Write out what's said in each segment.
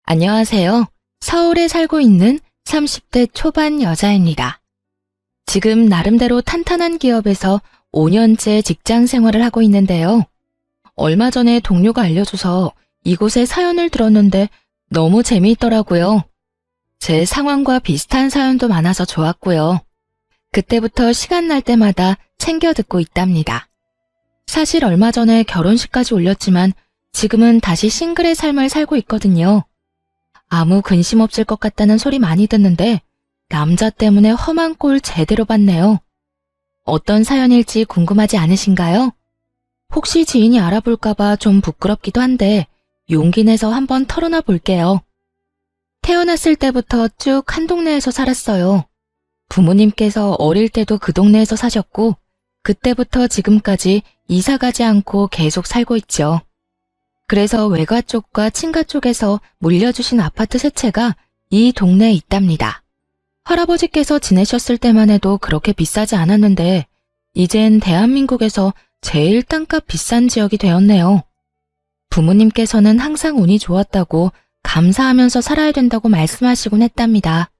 안녕하세요. 서울에 살고 있는 30대 초반 여자입니다. 지금 나름대로 탄탄한 기업에서 5년째 직장 생활을 하고 있는데요. 얼마 전에 동료가 알려줘서 이곳에 사연을 들었는데 너무 재미있더라고요. 제 상황과 비슷한 사연도 많아서 좋았고요. 그때부터 시간 날 때마다 챙겨 듣고 있답니다. 사실 얼마 전에 결혼식까지 올렸지만 지금은 다시 싱글의 삶을 살고 있거든요. 아무 근심 없을 것 같다는 소리 많이 듣는데 남자 때문에 험한 꼴 제대로 봤네요. 어떤 사연일지 궁금하지 않으신가요? 혹시 지인이 알아볼까봐 좀 부끄럽기도 한데 용기 내서 한번 털어놔 볼게요. 태어났을 때부터 쭉 한 동네에서 살았어요. 부모님께서 어릴 때도 그 동네에서 사셨고 그때부터 지금까지 이사 가지 않고 계속 살고 있죠. 그래서 외가 쪽과 친가 쪽에서 물려주신 아파트 세 채가 이 동네에 있답니다. 할아버지께서 지내셨을 때만 해도 그렇게 비싸지 않았는데 이젠 대한민국에서 제일 땅값 비싼 지역이 되었네요. 부모님께서는 항상 운이 좋았다고 감사하면서 살아야 된다고 말씀하시곤 했답니다.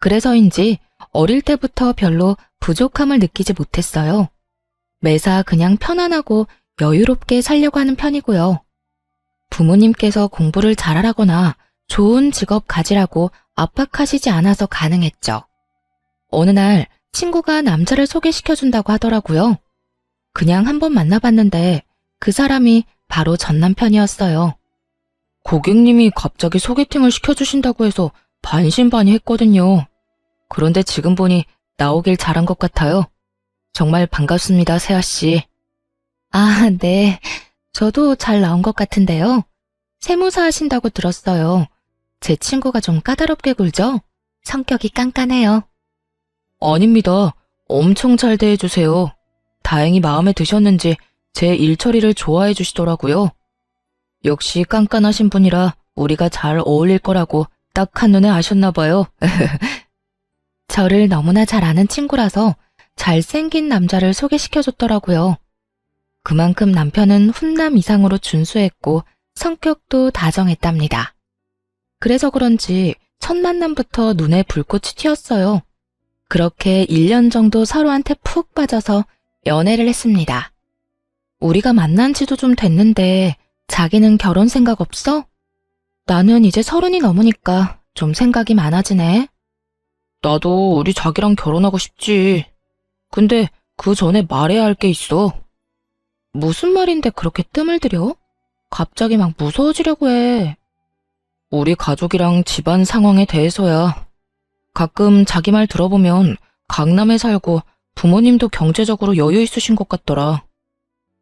그래서인지 어릴 때부터 별로 부족함을 느끼지 못했어요. 매사 그냥 편안하고 여유롭게 살려고 하는 편이고요. 부모님께서 공부를 잘하라거나 좋은 직업 가지라고 압박하시지 않아서 가능했죠. 어느 날 친구가 남자를 소개시켜준다고 하더라고요. 그냥 한번 만나봤는데 그 사람이 바로 전 남편이었어요. 고객님이 갑자기 소개팅을 시켜주신다고 해서 반신반의했거든요. 그런데 지금 보니 나오길 잘한 것 같아요. 정말 반갑습니다, 세아 씨. 아, 네. 저도 잘 나온 것 같은데요. 세무사 하신다고 들었어요. 제 친구가 좀 까다롭게 굴죠? 성격이 깐깐해요. 아닙니다. 엄청 잘 대해주세요. 다행히 마음에 드셨는지 제 일 처리를 좋아해 주시더라고요. 역시 깐깐하신 분이라 우리가 잘 어울릴 거라고 딱 한눈에 아셨나 봐요. 저를 너무나 잘 아는 친구라서 잘생긴 남자를 소개시켜줬더라고요. 그만큼 남편은 훈남 이상으로 준수했고 성격도 다정했답니다. 그래서 그런지 첫 만남부터 눈에 불꽃이 튀었어요. 그렇게 1년 정도 서로한테 푹 빠져서 연애를 했습니다. 우리가 만난 지도 좀 됐는데 자기는 결혼 생각 없어? 나는 이제 30이 넘으니까 좀 생각이 많아지네. 나도 우리 자기랑 결혼하고 싶지. 근데 그 전에 말해야 할 게 있어. 무슨 말인데 그렇게 뜸을 들여? 갑자기 막 무서워지려고 해. 우리 가족이랑 집안 상황에 대해서야. 가끔 자기 말 들어보면 강남에 살고 부모님도 경제적으로 여유 있으신 것 같더라.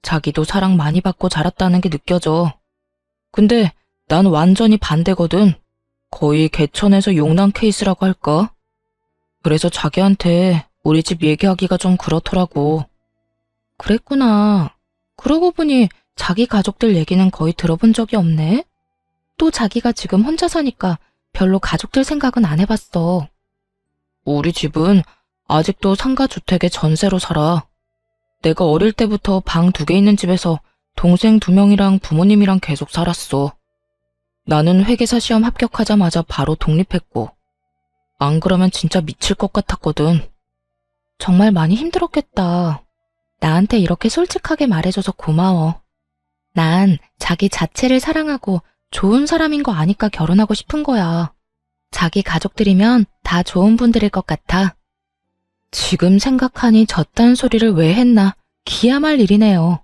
자기도 사랑 많이 받고 자랐다는 게 느껴져. 근데 난 완전히 반대거든. 거의 개천에서 용난 케이스라고 할까? 그래서 자기한테 우리 집 얘기하기가 좀 그렇더라고. 그랬구나. 그러고 보니 자기 가족들 얘기는 거의 들어본 적이 없네. 또 자기가 지금 혼자 사니까 별로 가족들 생각은 안 해봤어. 우리 집은 아직도 상가주택에 전세로 살아. 내가 어릴 때부터 방 2개 있는 집에서 동생 2명이랑 부모님이랑 계속 살았어. 나는 회계사 시험 합격하자마자 바로 독립했고 안 그러면 진짜 미칠 것 같았거든. 정말 많이 힘들었겠다. 나한테 이렇게 솔직하게 말해줘서 고마워. 난 자기 자체를 사랑하고 좋은 사람인 거 아니까 결혼하고 싶은 거야. 자기 가족들이면 다 좋은 분들일 것 같아. 지금 생각하니 저딴 소리를 왜 했나 기야말 일이네요.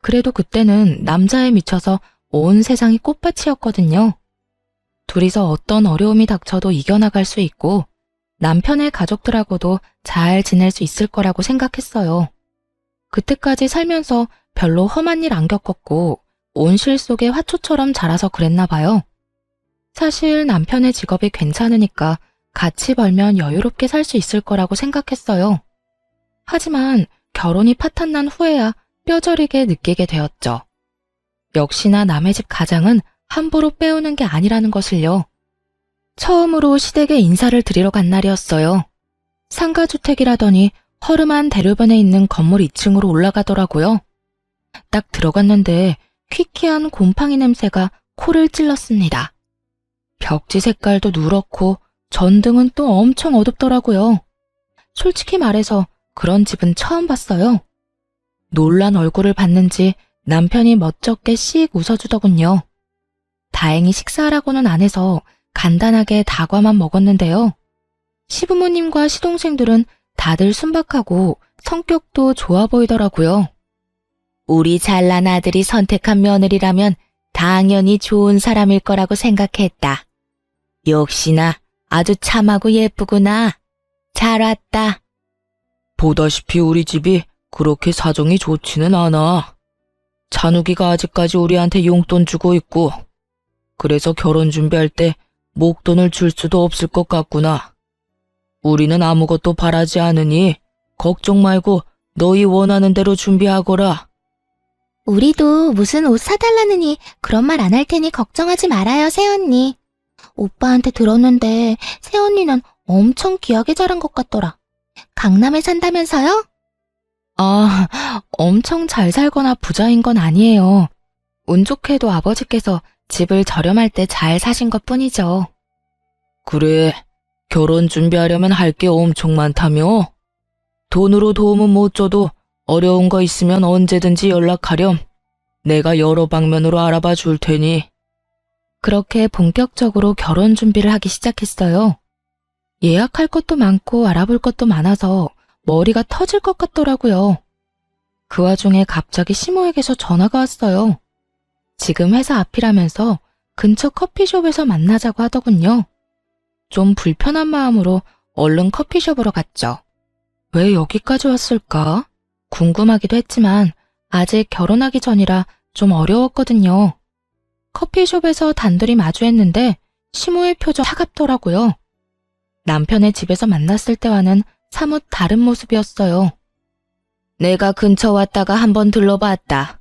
그래도 그때는 남자에 미쳐서 온 세상이 꽃밭이었거든요. 둘이서 어떤 어려움이 닥쳐도 이겨나갈 수 있고 남편의 가족들하고도 잘 지낼 수 있을 거라고 생각했어요. 그때까지 살면서 별로 험한 일 안 겪었고 온실 속의 화초처럼 자라서 그랬나 봐요. 사실 남편의 직업이 괜찮으니까 같이 벌면 여유롭게 살 수 있을 거라고 생각했어요. 하지만 결혼이 파탄난 후에야 뼈저리게 느끼게 되었죠. 역시나 남의 집 가장은 함부로 빼오는 게 아니라는 것을요. 처음으로 시댁에 인사를 드리러 간 날이었어요. 상가주택이라더니 허름한 대로변에 있는 건물 2층으로 올라가더라고요. 딱 들어갔는데 퀴퀴한 곰팡이 냄새가 코를 찔렀습니다. 벽지 색깔도 누렇고 전등은 또 엄청 어둡더라고요. 솔직히 말해서 그런 집은 처음 봤어요. 놀란 얼굴을 봤는지 남편이 멋쩍게 씩 웃어주더군요. 다행히 식사하라고는 안 해서 간단하게 다과만 먹었는데요. 시부모님과 시동생들은 다들 순박하고 성격도 좋아 보이더라고요. 우리 잘난 아들이 선택한 며느리라면 당연히 좋은 사람일 거라고 생각했다. 역시나 아주 참하고 예쁘구나. 잘 왔다. 보다시피 우리 집이 그렇게 사정이 좋지는 않아. 찬욱이가 아직까지 우리한테 용돈 주고 있고, 그래서 결혼 준비할 때 목돈을 줄 수도 없을 것 같구나. 우리는 아무것도 바라지 않으니 걱정 말고 너희 원하는 대로 준비하거라. 우리도 무슨 옷 사달라느니 그런 말 안 할 테니 걱정하지 말아요, 새언니. 오빠한테 들었는데 새언니는 엄청 귀하게 자란 것 같더라. 강남에 산다면서요? 아, 엄청 잘 살거나 부자인 건 아니에요. 운 좋게도 아버지께서 집을 저렴할 때 잘 사신 것 뿐이죠. 그래, 결혼 준비하려면 할 게 엄청 많다며? 돈으로 도움은 못 줘도 어려운 거 있으면 언제든지 연락하렴. 내가 여러 방면으로 알아봐 줄 테니. 그렇게 본격적으로 결혼 준비를 하기 시작했어요. 예약할 것도 많고 알아볼 것도 많아서 머리가 터질 것 같더라고요. 그 와중에 갑자기 시모에게서 전화가 왔어요. 지금 회사 앞이라면서 근처 커피숍에서 만나자고 하더군요. 좀 불편한 마음으로 얼른 커피숍으로 갔죠. 왜 여기까지 왔을까? 궁금하기도 했지만 아직 결혼하기 전이라 좀 어려웠거든요. 커피숍에서 단둘이 마주했는데 시모의 표정 차갑더라고요. 남편의 집에서 만났을 때와는 사뭇 다른 모습이었어요. 내가 근처 왔다가 한번 들러봤다.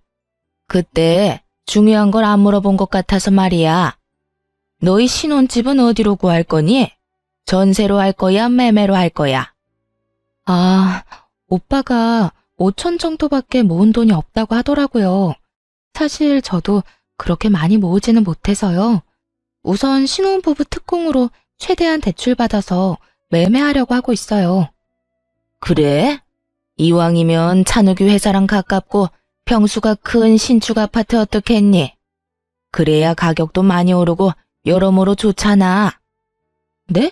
그때 중요한 걸 안 물어본 것 같아서 말이야. 너희 신혼집은 어디로 구할 거니? 전세로 할 거야, 매매로 할 거야? 아, 오빠가 5천 정도밖에 모은 돈이 없다고 하더라고요. 사실 저도 그렇게 많이 모으지는 못해서요. 우선 신혼부부 특공으로 최대한 대출받아서 매매하려고 하고 있어요. 그래? 이왕이면 찬욱이 회사랑 가깝고 평수가 큰 신축 아파트 어떻겠니? 그래야 가격도 많이 오르고 여러모로 좋잖아. 네?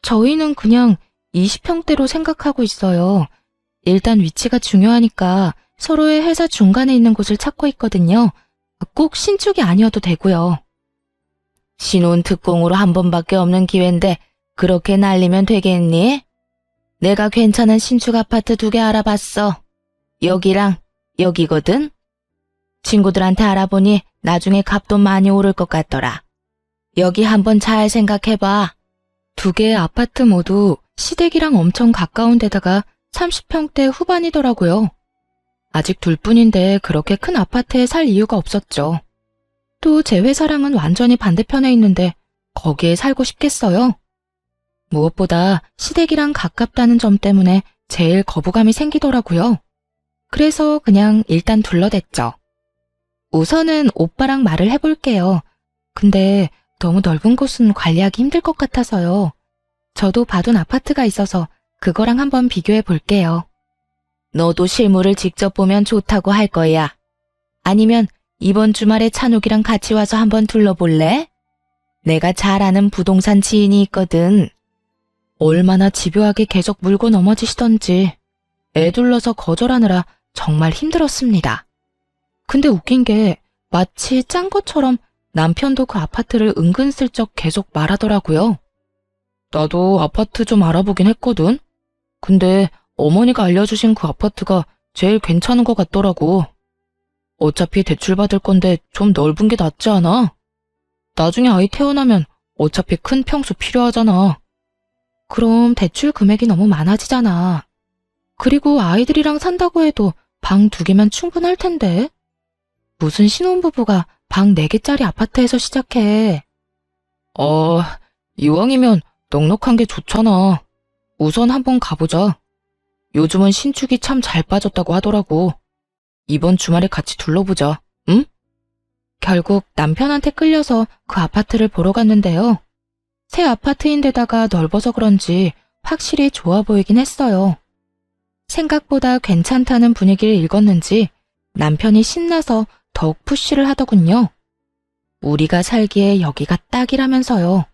저희는 그냥 20평대로 생각하고 있어요. 일단 위치가 중요하니까 서로의 회사 중간에 있는 곳을 찾고 있거든요. 꼭 신축이 아니어도 되고요. 신혼 특공으로 한 번밖에 없는 기회인데 그렇게 날리면 되겠니? 내가 괜찮은 신축 아파트 2개 알아봤어. 여기랑 여기거든? 친구들한테 알아보니 나중에 값도 많이 오를 것 같더라. 여기 한번 잘 생각해봐. 2개의 아파트 모두 시댁이랑 엄청 가까운 데다가 30평대 후반이더라고요. 아직 둘뿐인데 그렇게 큰 아파트에 살 이유가 없었죠. 또 제 회사랑은 완전히 반대편에 있는데 거기에 살고 싶겠어요? 무엇보다 시댁이랑 가깝다는 점 때문에 제일 거부감이 생기더라고요. 그래서 그냥 일단 둘러댔죠. 우선은 오빠랑 말을 해볼게요. 근데 너무 넓은 곳은 관리하기 힘들 것 같아서요. 저도 봐둔 아파트가 있어서 그거랑 한번 비교해 볼게요. 너도 실물을 직접 보면 좋다고 할 거야. 아니면 이번 주말에 찬욱이랑 같이 와서 한번 둘러볼래? 내가 잘 아는 부동산 지인이 있거든. 얼마나 집요하게 계속 물고 넘어지시던지 애 둘러서 거절하느라 정말 힘들었습니다. 근데 웃긴 게 마치 짠 것처럼 남편도 그 아파트를 은근슬쩍 계속 말하더라고요. 나도 아파트 좀 알아보긴 했거든. 근데 어머니가 알려주신 그 아파트가 제일 괜찮은 것 같더라고. 어차피 대출받을 건데 좀 넓은 게 낫지 않아? 나중에 아이 태어나면 어차피 큰 평수 필요하잖아. 그럼 대출 금액이 너무 많아지잖아. 그리고 아이들이랑 산다고 해도 방 2개면 충분할 텐데. 무슨 신혼부부가 방 4개짜리 아파트에서 시작해. 이왕이면 넉넉한 게 좋잖아. 우선 한번 가보자. 요즘은 신축이 참 잘 빠졌다고 하더라고. 이번 주말에 같이 둘러보자, 응? 결국 남편한테 끌려서 그 아파트를 보러 갔는데요. 새 아파트인데다가 넓어서 그런지 확실히 좋아 보이긴 했어요. 생각보다 괜찮다는 분위기를 읽었는지 남편이 신나서 더욱 푸시를 하더군요. 우리가 살기에 여기가 딱이라면서요.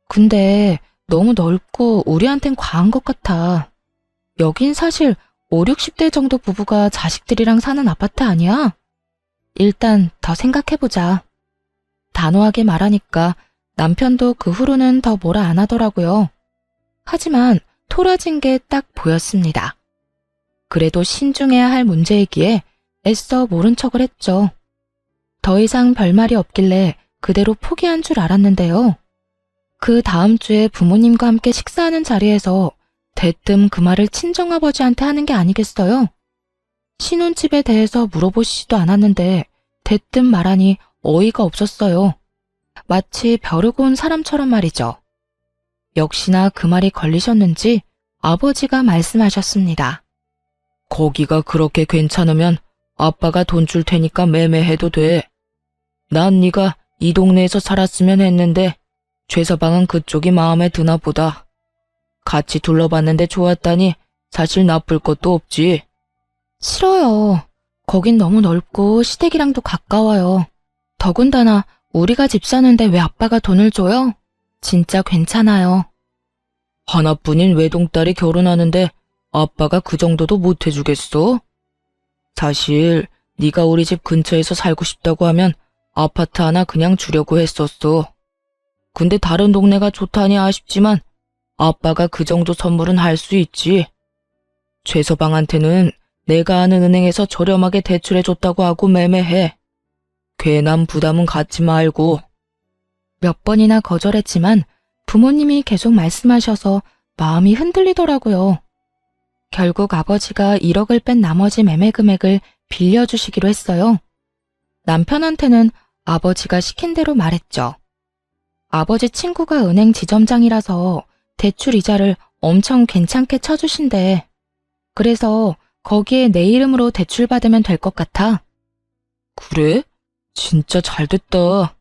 근데 너무 넓고 우리한텐 과한 것 같아. 여긴 사실 5, 60대 정도 부부가 자식들이랑 사는 아파트 아니야? 일단 더 생각해보자. 단호하게 말하니까 남편도 그 후로는 더 뭐라 안 하더라고요. 하지만 토라진 게 딱 보였습니다. 그래도 신중해야 할 문제이기에 애써 모른 척을 했죠. 더 이상 별말이 없길래 그대로 포기한 줄 알았는데요. 그 다음 주에 부모님과 함께 식사하는 자리에서 대뜸 그 말을 친정아버지한테 하는 게 아니겠어요? 신혼집에 대해서 물어보시지도 않았는데 대뜸 말하니 어이가 없었어요. 마치 벼르고 온 사람처럼 말이죠. 역시나 그 말이 걸리셨는지 아버지가 말씀하셨습니다. 거기가 그렇게 괜찮으면 아빠가 돈 줄 테니까 매매해도 돼. 난 네가 이 동네에서 살았으면 했는데 최서방은 그쪽이 마음에 드나 보다. 같이 둘러봤는데 좋았다니 사실 나쁠 것도 없지. 싫어요. 거긴 너무 넓고 시댁이랑도 가까워요. 더군다나 우리가 집 사는데 왜 아빠가 돈을 줘요? 진짜 괜찮아요. 하나뿐인 외동딸이 결혼하는데 아빠가 그 정도도 못 해주겠어? 사실 네가 우리 집 근처에서 살고 싶다고 하면 아파트 하나 그냥 주려고 했었어. 근데 다른 동네가 좋다니 아쉽지만 아빠가 그 정도 선물은 할 수 있지. 최서방한테는 내가 아는 은행에서 저렴하게 대출해줬다고 하고 매매해. 괜한 부담은 갖지 말고. 몇 번이나 거절했지만 부모님이 계속 말씀하셔서 마음이 흔들리더라고요. 결국 아버지가 1억을 뺀 나머지 매매 금액을 빌려주시기로 했어요. 남편한테는 아버지가 시킨 대로 말했죠. 아버지 친구가 은행 지점장이라서 대출 이자를 엄청 괜찮게 쳐주신대. 그래서 거기에 내 이름으로 대출 받으면 될 것 같아. 그래? 진짜 잘 됐다.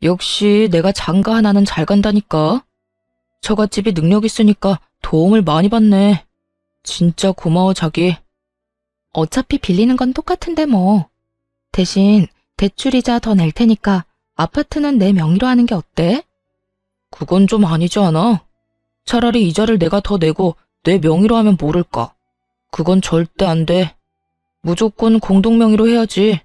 역시 내가 장가 하나는 잘 간다니까. 처갓집이 능력 있으니까 도움을 많이 받네. 진짜 고마워 자기. 어차피 빌리는 건 똑같은데 뭐. 대신 대출이자 더 낼 테니까 아파트는 내 명의로 하는 게 어때? 그건 좀 아니지 않아? 차라리 이자를 내가 더 내고 내 명의로 하면 모를까. 그건 절대 안 돼. 무조건 공동 명의로 해야지.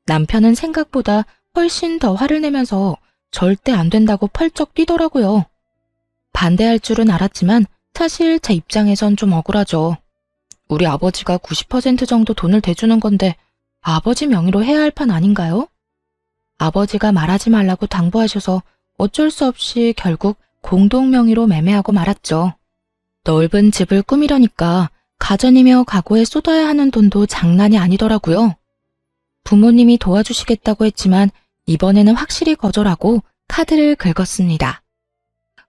남편은 생각보다 훨씬 더 화를 내면서 절대 안 된다고 펄쩍 뛰더라고요. 반대할 줄은 알았지만 사실 제 입장에선 좀 억울하죠. 우리 아버지가 90% 정도 돈을 대주는 건데 아버지 명의로 해야 할 판 아닌가요? 아버지가 말하지 말라고 당부하셔서 어쩔 수 없이 결국 공동 명의로 매매하고 말았죠. 넓은 집을 꾸미려니까 가전이며 가구에 쏟아야 하는 돈도 장난이 아니더라고요. 부모님이 도와주시겠다고 했지만 이번에는 확실히 거절하고 카드를 긁었습니다.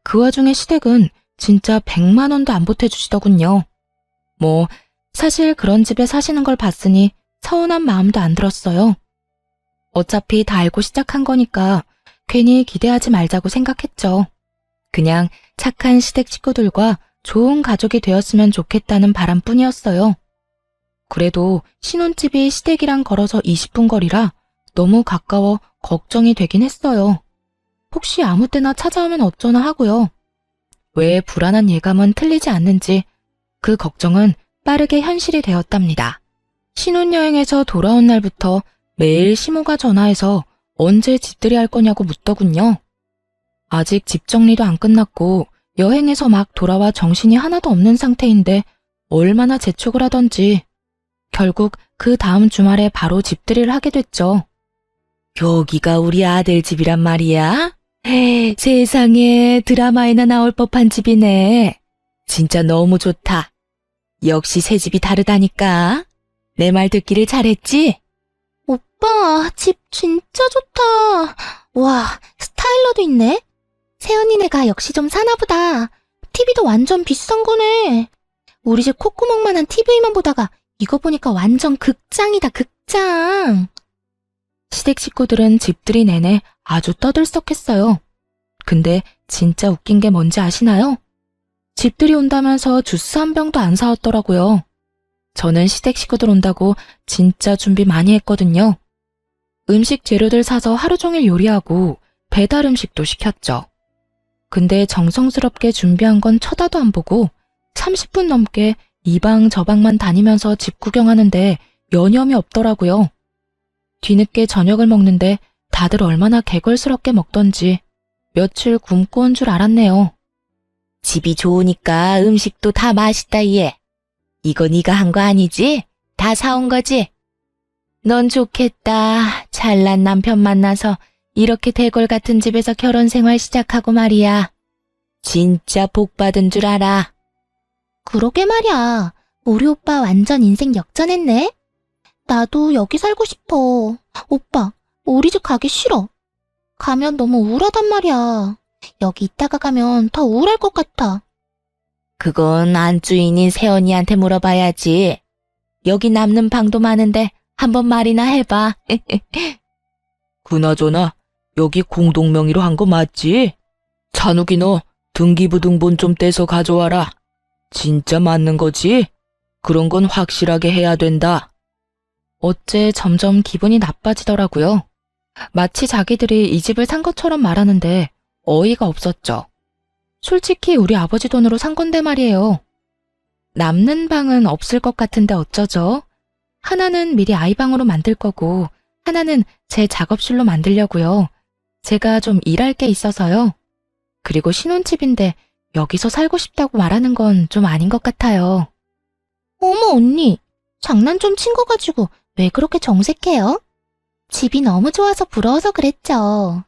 그 와중에 시댁은 진짜 100만 원도 안 보태주시더군요. 뭐 사실 그런 집에 사시는 걸 봤으니 서운한 마음도 안 들었어요. 어차피 다 알고 시작한 거니까 괜히 기대하지 말자고 생각했죠. 그냥 착한 시댁 식구들과 좋은 가족이 되었으면 좋겠다는 바람뿐이었어요. 그래도 신혼집이 시댁이랑 걸어서 20분 거리라 너무 가까워 걱정이 되긴 했어요. 혹시 아무 때나 찾아오면 어쩌나 하고요. 왜 불안한 예감은 틀리지 않는지 그 걱정은 빠르게 현실이 되었답니다. 신혼여행에서 돌아온 날부터 매일 시모가 전화해서 언제 집들이 할 거냐고 묻더군요. 아직 집 정리도 안 끝났고 여행에서 막 돌아와 정신이 하나도 없는 상태인데 얼마나 재촉을 하던지 결국 그 다음 주말에 바로 집들이를 하게 됐죠. 여기가 우리 아들 집이란 말이야? 세상에 드라마에나 나올 법한 집이네. 진짜 너무 좋다. 역시 새 집이 다르다니까. 내 말 듣기를 잘했지? 오빠, 집 진짜 좋다. 와, 스타일러도 있네. 새언니네가 역시 좀 사나보다. TV도 완전 비싼 거네. 우리 집 콧구멍만한 TV만 보다가 이거 보니까 완전 극장이다, 극장. 시댁 식구들은 집들이 내내 아주 떠들썩했어요. 근데 진짜 웃긴 게 뭔지 아시나요? 집들이 온다면서 주스 한 병도 안 사왔더라고요. 저는 시댁 식구들 온다고 진짜 준비 많이 했거든요. 음식 재료들 사서 하루 종일 요리하고 배달 음식도 시켰죠. 근데 정성스럽게 준비한 건 쳐다도 안 보고 30분 넘게 이 방 저 방만 다니면서 집 구경하는데 여념이 없더라고요. 뒤늦게 저녁을 먹는데 다들 얼마나 개걸스럽게 먹던지 며칠 굶고 온 줄 알았네요. 집이 좋으니까 음식도 다 맛있다 얘. 이거 네가 한 거 아니지? 다 사온 거지? 넌 좋겠다. 잘난 남편 만나서 이렇게 대골 같은 집에서 결혼 생활 시작하고 말이야. 진짜 복 받은 줄 알아. 그러게 말이야. 우리 오빠 완전 인생 역전했네. 나도 여기 살고 싶어. 오빠, 우리 집 가기 싫어. 가면 너무 우울하단 말이야. 여기 있다가 가면 더 우울할 것 같아. 그건 안주인인 세연이한테 물어봐야지. 여기 남는 방도 많은데 한번 말이나 해봐. 그나저나 여기 공동명의로 한 거 맞지? 찬욱이 너 등기부등본 좀 떼서 가져와라. 진짜 맞는 거지? 그런 건 확실하게 해야 된다. 어째 점점 기분이 나빠지더라고요. 마치 자기들이 이 집을 산 것처럼 말하는데 어이가 없었죠. 솔직히 우리 아버지 돈으로 산 건데 말이에요. 남는 방은 없을 것 같은데 어쩌죠? 하나는 미리 아이방으로 만들 거고 하나는 제 작업실로 만들려고요. 제가 좀 일할 게 있어서요. 그리고 신혼집인데 여기서 살고 싶다고 말하는 건 좀 아닌 것 같아요. 어머, 언니. 장난 좀 친 거 가지고 왜 그렇게 정색해요? 집이 너무 좋아서 부러워서 그랬죠.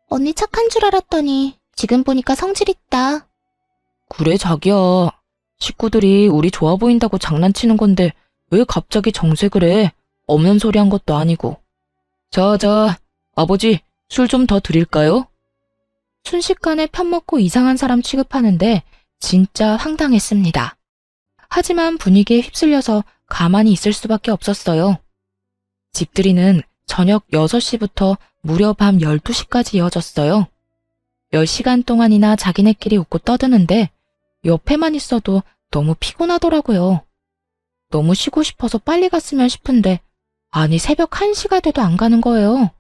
언니 착한 줄 알았더니 지금 보니까 성질 있다. 그래 자기야. 식구들이 우리 좋아 보인다고 장난치는 건데 왜 갑자기 정색을 해? 없는 소리 한 것도 아니고. 자, 아버지 술 좀 더 드릴까요? 순식간에 편먹고 이상한 사람 취급하는데 진짜 황당했습니다. 하지만 분위기에 휩쓸려서 가만히 있을 수밖에 없었어요. 집들이는 저녁 6시부터 무려 밤 12시까지 이어졌어요. 몇 시간 동안이나 자기네끼리 웃고 떠드는데 옆에만 있어도 너무 피곤하더라고요. 너무 쉬고 싶어서 빨리 갔으면 싶은데 아니 새벽 1시가 돼도 안 가는 거예요.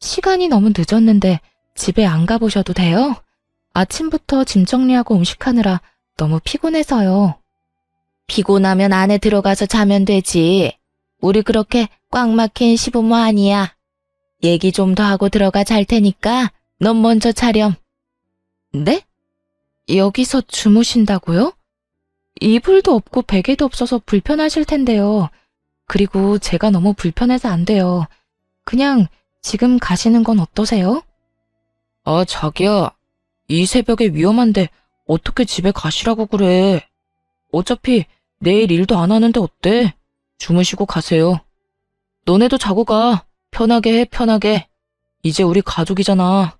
시간이 너무 늦었는데 집에 안 가보셔도 돼요? 아침부터 짐 정리하고 음식하느라 너무 피곤해서요. 피곤하면 안에 들어가서 자면 되지. 우리 그렇게 꽉 막힌 시부모 아니야. 얘기 좀 더 하고 들어가 잘 테니까 넌 먼저 차렴. 네? 여기서 주무신다고요? 이불도 없고 베개도 없어서 불편하실 텐데요. 그리고 제가 너무 불편해서 안 돼요. 그냥 지금 가시는 건 어떠세요? 아, 자기야. 이 새벽에 위험한데 어떻게 집에 가시라고 그래. 어차피 내일 일도 안 하는데 어때? 주무시고 가세요. 너네도 자고 가. 편하게 해, 편하게. 이제 우리 가족이잖아.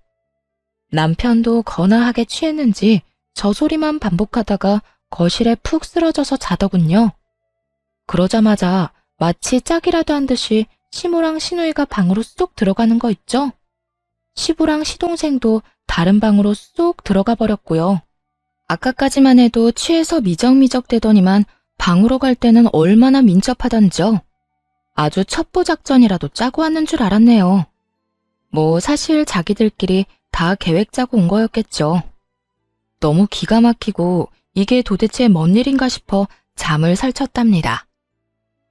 남편도 거나하게 취했는지 저 소리만 반복하다가 거실에 푹 쓰러져서 자더군요. 그러자마자 마치 짝이라도 한 듯이 시모랑 시누이가 방으로 쏙 들어가는 거 있죠? 시부랑 시동생도 다른 방으로 쏙 들어가 버렸고요. 아까까지만 해도 취해서 미적미적 대더니만 방으로 갈 때는 얼마나 민첩하던지요. 아주 첩보작전이라도 짜고 왔는 줄 알았네요. 뭐 사실 자기들끼리 다 계획 짜고 온 거였겠죠. 너무 기가 막히고 이게 도대체 뭔 일인가 싶어 잠을 설쳤답니다.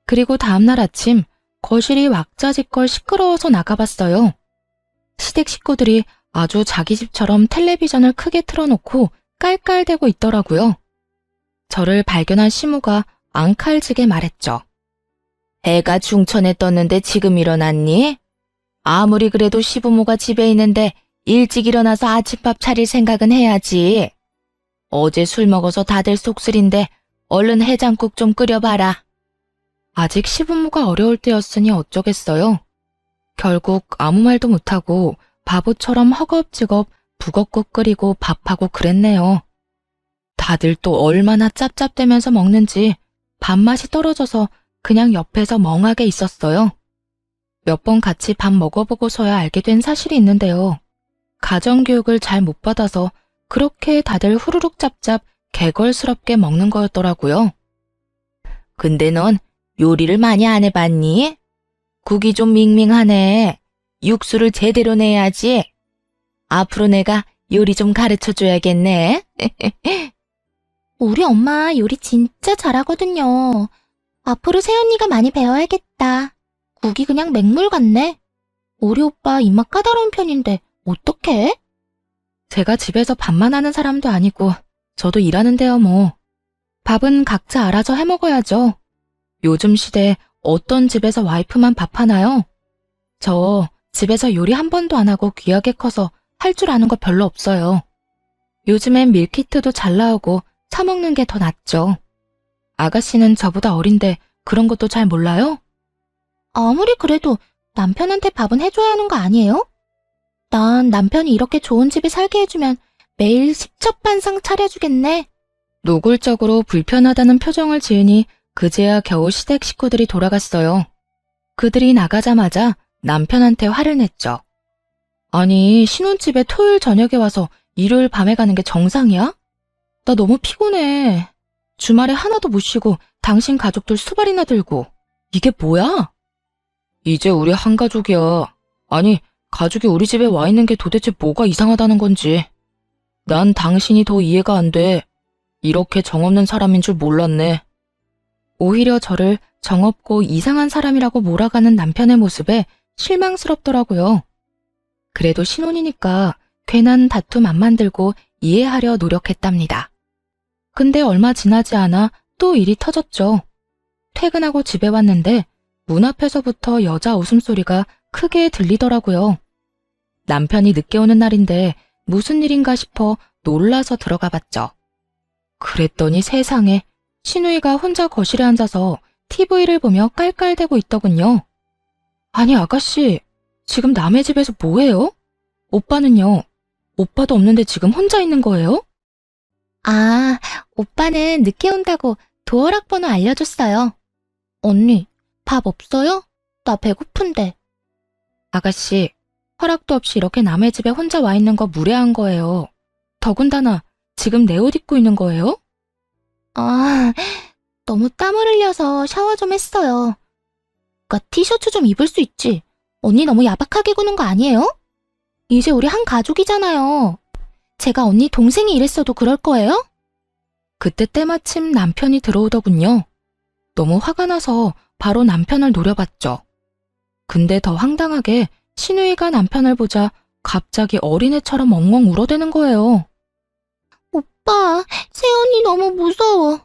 그리고 다음날 아침 거실이 왁자지껄 시끄러워서 나가봤어요. 시댁 식구들이 아주 자기 집처럼 텔레비전을 크게 틀어놓고 깔깔대고 있더라고요. 저를 발견한 시모가 앙칼지게 말했죠. 해가 중천에 떴는데 지금 일어났니? 아무리 그래도 시부모가 집에 있는데 일찍 일어나서 아침밥 차릴 생각은 해야지. 어제 술 먹어서 다들 속쓰린데 얼른 해장국 좀 끓여봐라. 아직 시부모가 어려울 때였으니 어쩌겠어요. 결국 아무 말도 못하고 바보처럼 허겁지겁 북엇국 끓이고 밥하고 그랬네요. 다들 또 얼마나 짭짭대면서 먹는지 밥맛이 떨어져서 그냥 옆에서 멍하게 있었어요. 몇 번 같이 밥 먹어보고서야 알게 된 사실이 있는데요. 가정교육을 잘 못 받아서 그렇게 다들 후루룩 짭짭 개걸스럽게 먹는 거였더라고요. 근데 넌 요리를 많이 안 해봤니? 국이 좀 밍밍하네. 육수를 제대로 내야지. 앞으로 내가 요리 좀 가르쳐줘야겠네. 우리 엄마 요리 진짜 잘하거든요. 앞으로 새언니가 많이 배워야겠다. 국이 그냥 맹물 같네. 우리 오빠 입맛 까다로운 편인데 어떡해? 제가 집에서 밥만 하는 사람도 아니고 저도 일하는데요, 뭐. 밥은 각자 알아서 해 먹어야죠. 요즘 시대에 어떤 집에서 와이프만 밥하나요? 저 집에서 요리 한 번도 안 하고 귀하게 커서 할 줄 아는 거 별로 없어요. 요즘엔 밀키트도 잘 나오고 사 먹는 게 더 낫죠. 아가씨는 저보다 어린데 그런 것도 잘 몰라요? 아무리 그래도 남편한테 밥은 해줘야 하는 거 아니에요? 난 남편이 이렇게 좋은 집에 살게 해주면 매일 십첩반상 차려주겠네. 노골적으로 불편하다는 표정을 지으니 그제야 겨우 시댁 식구들이 돌아갔어요. 그들이 나가자마자 남편한테 화를 냈죠. 아니, 신혼집에 토요일 저녁에 와서 일요일 밤에 가는 게 정상이야? 나 너무 피곤해. 주말에 하나도 못 쉬고 당신 가족들 수발이나 들고. 이게 뭐야? 이제 우리 한 가족이야. 아니, 가족이 우리 집에 와 있는 게 도대체 뭐가 이상하다는 건지. 난 당신이 더 이해가 안 돼. 이렇게 정없는 사람인 줄 몰랐네. 오히려 저를 정없고 이상한 사람이라고 몰아가는 남편의 모습에 실망스럽더라고요. 그래도 신혼이니까 괜한 다툼 안 만들고 이해하려 노력했답니다. 근데 얼마 지나지 않아 또 일이 터졌죠. 퇴근하고 집에 왔는데 문 앞에서부터 여자 웃음소리가 크게 들리더라고요. 남편이 늦게 오는 날인데 무슨 일인가 싶어 놀라서 들어가 봤죠. 그랬더니 세상에 신우이가 혼자 거실에 앉아서 TV를 보며 깔깔대고 있더군요. 아니 아가씨, 지금 남의 집에서 뭐해요? 오빠는요? 오빠도 없는데 지금 혼자 있는 거예요? 아, 오빠는 늦게 온다고 도어락 번호 알려줬어요. 언니, 밥 없어요? 나 배고픈데. 아가씨, 허락도 없이 이렇게 남의 집에 혼자 와 있는 거 무례한 거예요. 더군다나 지금 내 옷 입고 있는 거예요? 아, 너무 땀을 흘려서 샤워 좀 했어요. 오빠 티셔츠 좀 입을 수 있지. 언니 너무 야박하게 구는 거 아니에요? 이제 우리 한 가족이잖아요. 제가 언니 동생이 이랬어도 그럴 거예요? 그때 때마침 남편이 들어오더군요. 너무 화가 나서 바로 남편을 노려봤죠. 근데 더 황당하게 신우이가 남편을 보자 갑자기 어린애처럼 엉엉 울어대는 거예요. 오빠, 새언니 너무 무서워.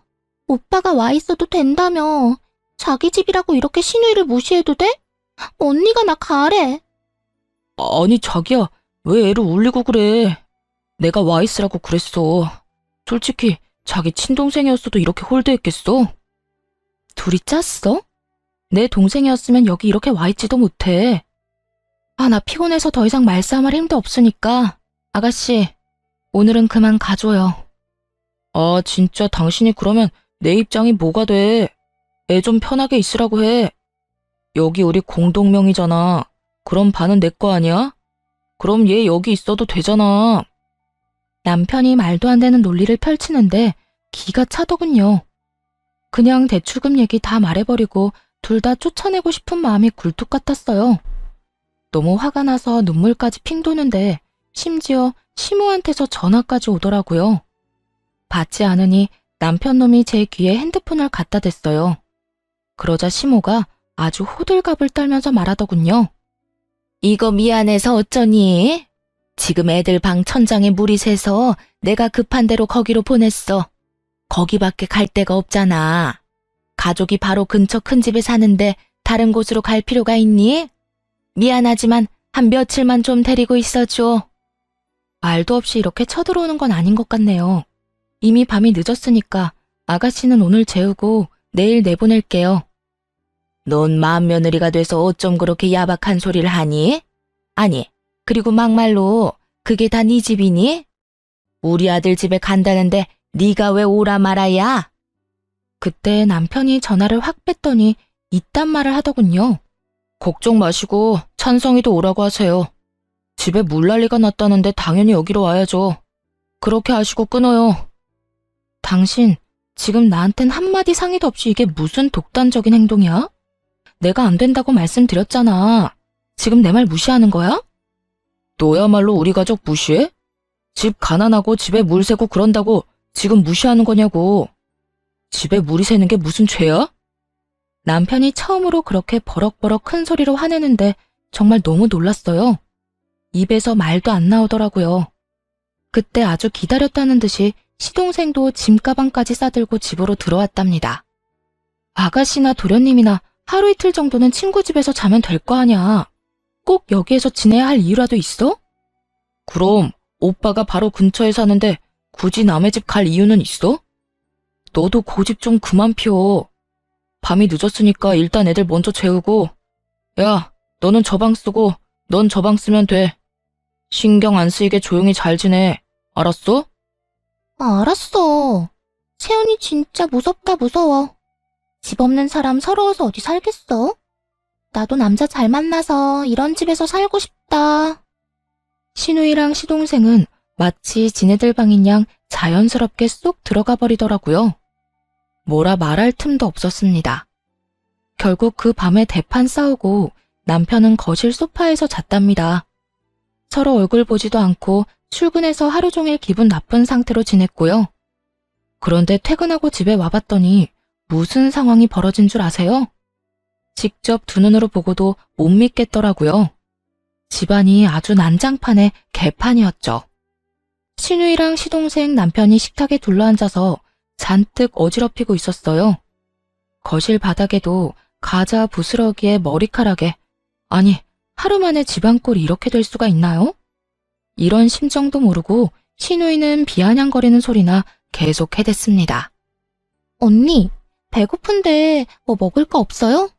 오빠가 와 있어도 된다며. 자기 집이라고 이렇게 신우이를 무시해도 돼? 언니가 나 가래. 아니 자기야, 왜 애를 울리고 그래? 내가 와 있으라고 그랬어. 솔직히 자기 친동생이었어도 이렇게 홀대했겠어? 둘이 짰어? 내 동생이었으면 여기 이렇게 와 있지도 못해. 아, 나 피곤해서 더 이상 말싸움할 힘도 없으니까 아가씨, 오늘은 그만 가줘요. 아, 진짜 당신이 그러면 내 입장이 뭐가 돼? 애 좀 편하게 있으라고 해. 여기 우리 공동명의잖아. 그럼 반은 내 거 아니야? 그럼 얘 여기 있어도 되잖아. 남편이 말도 안 되는 논리를 펼치는데 기가 차더군요. 그냥 대출금 얘기 다 말해버리고 둘 다 쫓아내고 싶은 마음이 굴뚝 같았어요. 너무 화가 나서 눈물까지 핑 도는데 심지어 시모한테서 전화까지 오더라고요. 받지 않으니 남편놈이 제 귀에 핸드폰을 갖다 댔어요. 그러자 시모가 아주 호들갑을 떨면서 말하더군요. 이거 미안해서 어쩌니? 지금 애들 방 천장에 물이 새서 내가 급한 대로 거기로 보냈어. 거기밖에 갈 데가 없잖아. 가족이 바로 근처 큰 집에 사는데 다른 곳으로 갈 필요가 있니? 미안하지만 한 며칠만 좀 데리고 있어줘. 말도 없이 이렇게 쳐들어오는 건 아닌 것 같네요. 이미 밤이 늦었으니까 아가씨는 오늘 재우고 내일 내보낼게요. 넌 맏며느리가 돼서 어쩜 그렇게 야박한 소리를 하니? 아니, 그리고 막말로 그게 다 네 집이니? 우리 아들 집에 간다는데 네가 왜 오라 말아야? 그때 남편이 전화를 확 뺐더니 이딴 말을 하더군요. 걱정 마시고 찬성이도 오라고 하세요. 집에 물난리가 났다는데 당연히 여기로 와야죠. 그렇게 하시고 끊어요. 당신, 지금 나한텐 한마디 상의도 없이 이게 무슨 독단적인 행동이야? 내가 안 된다고 말씀드렸잖아. 지금 내 말 무시하는 거야? 너야말로 우리 가족 무시해? 집 가난하고 집에 물 새고 그런다고 지금 무시하는 거냐고. 집에 물이 새는 게 무슨 죄야? 남편이 처음으로 그렇게 버럭버럭 큰 소리로 화내는데 정말 너무 놀랐어요. 입에서 말도 안 나오더라고요. 그때 아주 기다렸다는 듯이 시동생도 짐가방까지 싸들고 집으로 들어왔답니다. 아가씨나 도련님이나 하루 이틀 정도는 친구 집에서 자면 될 거 아냐. 꼭 여기에서 지내야 할 이유라도 있어? 그럼 오빠가 바로 근처에 사는데 굳이 남의 집 갈 이유는 있어? 너도 고집 좀 그만 펴. 밤이 늦었으니까 일단 애들 먼저 재우고, 야, 너는 저 방 쓰고 넌 저 방 쓰면 돼. 신경 안 쓰이게 조용히 잘 지내. 알았어? 알았어. 세연이 진짜 무섭다 무서워. 집 없는 사람 서러워서 어디 살겠어? 나도 남자 잘 만나서 이런 집에서 살고 싶다. 신우이랑 시동생은 마치 지네들 방인 양 자연스럽게 쏙 들어가 버리더라고요. 뭐라 말할 틈도 없었습니다. 결국 그 밤에 대판 싸우고 남편은 거실 소파에서 잤답니다. 서로 얼굴 보지도 않고 출근해서 하루 종일 기분 나쁜 상태로 지냈고요. 그런데 퇴근하고 집에 와봤더니 무슨 상황이 벌어진 줄 아세요? 직접 두 눈으로 보고도 못 믿겠더라고요. 집안이 아주 난장판의 개판이었죠. 신우이랑 시동생 남편이 식탁에 둘러앉아서 잔뜩 어지럽히고 있었어요. 거실 바닥에도 과자 부스러기에 머리카락에, 아니 하루 만에 집안꼴이 이렇게 될 수가 있나요? 이런 심정도 모르고 신우이는 비아냥거리는 소리나 계속 해댔습니다. 언니, 배고픈데 뭐 먹을 거 없어요?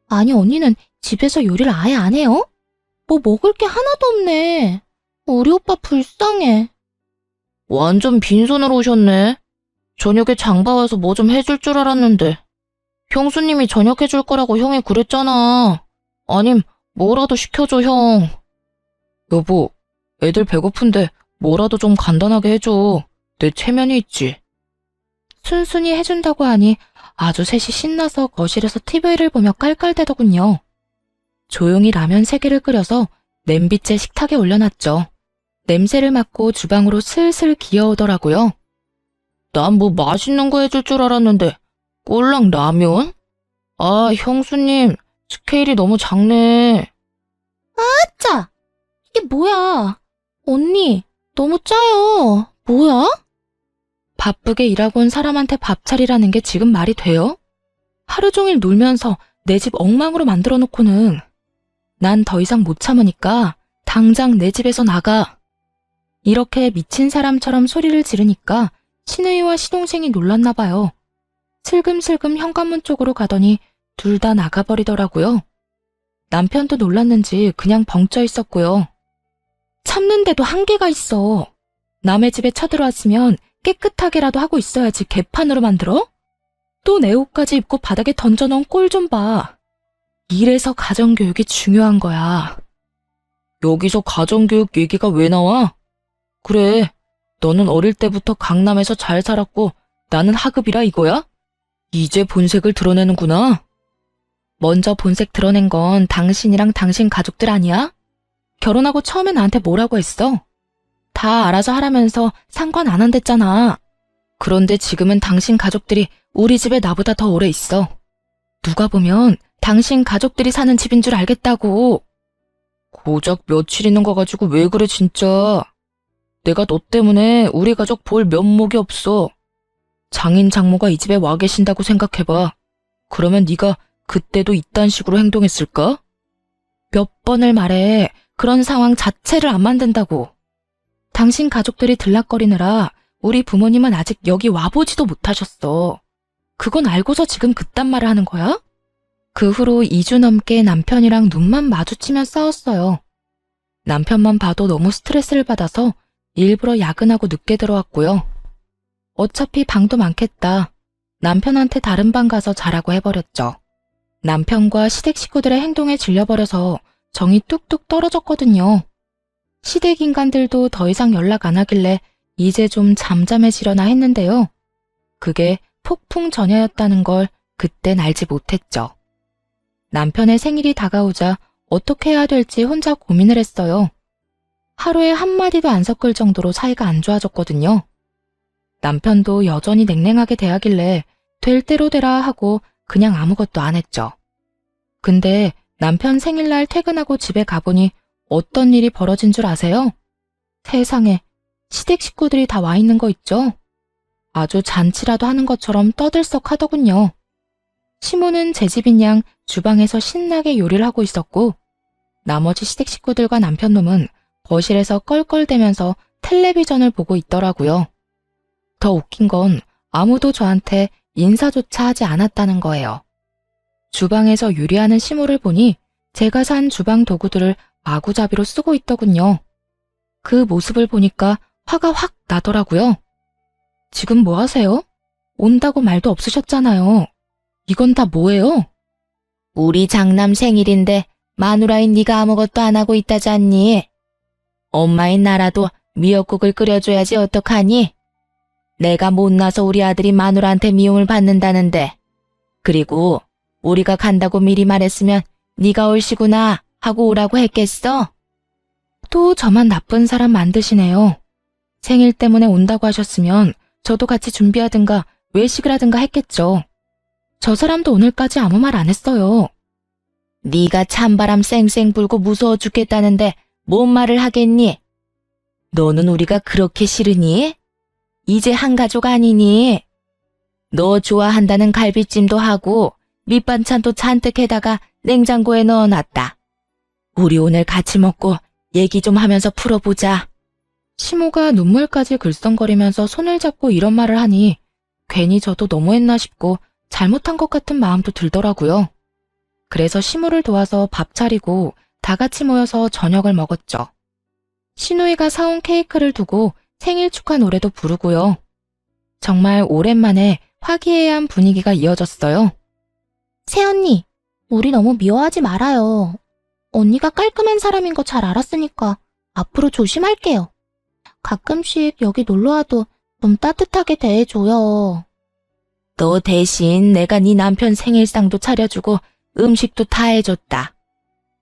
아니, 언니는 집에서 요리를 아예 안 해요? 뭐 먹을 게 하나도 없네. 우리 오빠 불쌍해. 완전 빈손으로 오셨네. 저녁에 장 봐와서 뭐 좀 해줄 줄 알았는데. 형수님이 저녁 해줄 거라고 형이 그랬잖아. 아님 뭐라도 시켜줘 형. 여보, 애들 배고픈데 뭐라도 좀 간단하게 해줘. 내 체면이 있지. 순순히 해준다고 하니 아주 셋이 신나서 거실에서 TV를 보며 깔깔대더군요. 조용히 라면 3개를 끓여서 냄비째 식탁에 올려놨죠. 냄새를 맡고 주방으로 슬슬 기어오더라고요. 난 뭐 맛있는 거 해줄 줄 알았는데 꼴랑 라면? 아, 형수님, 스케일이 너무 작네. 아짜! 이게 뭐야? 언니, 너무 짜요. 뭐야? 바쁘게 일하고 온 사람한테 밥 차리라는 게 지금 말이 돼요? 하루 종일 놀면서 내 집 엉망으로 만들어 놓고는. 난 더 이상 못 참으니까 당장 내 집에서 나가. 이렇게 미친 사람처럼 소리를 지르니까 신우이와 시동생이 놀랐나 봐요. 슬금슬금 현관문 쪽으로 가더니 둘 다 나가버리더라고요. 남편도 놀랐는지 그냥 벙쪄 있었고요. 참는데도 한계가 있어. 남의 집에 쳐들어왔으면 깨끗하게라도 하고 있어야지 개판으로 만들어? 또 내 옷까지 입고 바닥에 던져놓은 꼴 좀 봐. 이래서 가정교육이 중요한 거야. 여기서 가정교육 얘기가 왜 나와? 그래, 너는 어릴 때부터 강남에서 잘 살았고 나는 하급이라 이거야? 이제 본색을 드러내는구나. 먼저 본색 드러낸 건 당신이랑 당신 가족들 아니야? 결혼하고 처음에 나한테 뭐라고 했어? 다 알아서 하라면서 상관 안 한댔잖아. 그런데 지금은 당신 가족들이 우리 집에 나보다 더 오래 있어. 누가 보면 당신 가족들이 사는 집인 줄 알겠다고. 고작 며칠 있는 거 가지고 왜 그래 진짜. 내가 너 때문에 우리 가족 볼 면목이 없어. 장인 장모가 이 집에 와 계신다고 생각해봐. 그러면 네가 그때도 이딴 식으로 행동했을까? 몇 번을 말해. 그런 상황 자체를 안 만든다고. 당신 가족들이 들락거리느라 우리 부모님은 아직 여기 와보지도 못하셨어. 그건 알고서 지금 그딴 말을 하는 거야? 그 후로 2주 넘게 남편이랑 눈만 마주치며 싸웠어요. 남편만 봐도 너무 스트레스를 받아서 일부러 야근하고 늦게 들어왔고요. 어차피 방도 많겠다. 남편한테 다른 방 가서 자라고 해버렸죠. 남편과 시댁 식구들의 행동에 질려버려서 정이 뚝뚝 떨어졌거든요. 시댁 인간들도 더 이상 연락 안 하길래 이제 좀 잠잠해지려나 했는데요. 그게 폭풍 전야였다는 걸 그땐 알지 못했죠. 남편의 생일이 다가오자 어떻게 해야 될지 혼자 고민을 했어요. 하루에 한마디도 안 섞을 정도로 사이가 안 좋아졌거든요. 남편도 여전히 냉랭하게 대하길래 될 대로 되라 하고 그냥 아무것도 안 했죠. 근데 남편 생일날 퇴근하고 집에 가보니 어떤 일이 벌어진 줄 아세요? 세상에, 시댁 식구들이 다 와 있는 거 있죠? 아주 잔치라도 하는 것처럼 떠들썩 하더군요. 시모는 제 집인 양 주방에서 신나게 요리를 하고 있었고, 나머지 시댁 식구들과 남편놈은 거실에서 껄껄대면서 텔레비전을 보고 있더라고요. 더 웃긴 건 아무도 저한테 인사조차 하지 않았다는 거예요. 주방에서 요리하는 시모를 보니 제가 산 주방 도구들을 마구잡이로 쓰고 있더군요. 그 모습을 보니까 화가 확 나더라고요. 지금 뭐 하세요? 온다고 말도 없으셨잖아요. 이건 다 뭐예요? 우리 장남 생일인데 마누라인 네가 아무것도 안 하고 있다잖니. 엄마인 나라도 미역국을 끓여줘야지 어떡하니? 내가 못나서 우리 아들이 마누라한테 미움을 받는다는데. 그리고 우리가 간다고 미리 말했으면 네가 올시구나 하고 오라고 했겠어? 또 저만 나쁜 사람 만드시네요. 생일 때문에 온다고 하셨으면 저도 같이 준비하든가 외식을 하든가 했겠죠. 저 사람도 오늘까지 아무 말 안 했어요. 네가 찬바람 쌩쌩 불고 무서워 죽겠다는데 뭔 말을 하겠니? 너는 우리가 그렇게 싫으니? 이제 한 가족 아니니? 너 좋아한다는 갈비찜도 하고 밑반찬도 잔뜩 해다가 냉장고에 넣어놨다. 우리 오늘 같이 먹고 얘기 좀 하면서 풀어보자. 시모가 눈물까지 글썽거리면서 손을 잡고 이런 말을 하니 괜히 저도 너무했나 싶고 잘못한 것 같은 마음도 들더라고요. 그래서 시모를 도와서 밥 차리고 다 같이 모여서 저녁을 먹었죠. 시누이가 사온 케이크를 두고 생일 축하 노래도 부르고요. 정말 오랜만에 화기애애한 분위기가 이어졌어요. 새언니, 우리 너무 미워하지 말아요. 언니가 깔끔한 사람인 거 잘 알았으니까 앞으로 조심할게요. 가끔씩 여기 놀러와도 좀 따뜻하게 대해줘요. 너 대신 내가 네 남편 생일상도 차려주고 음식도 다 해줬다.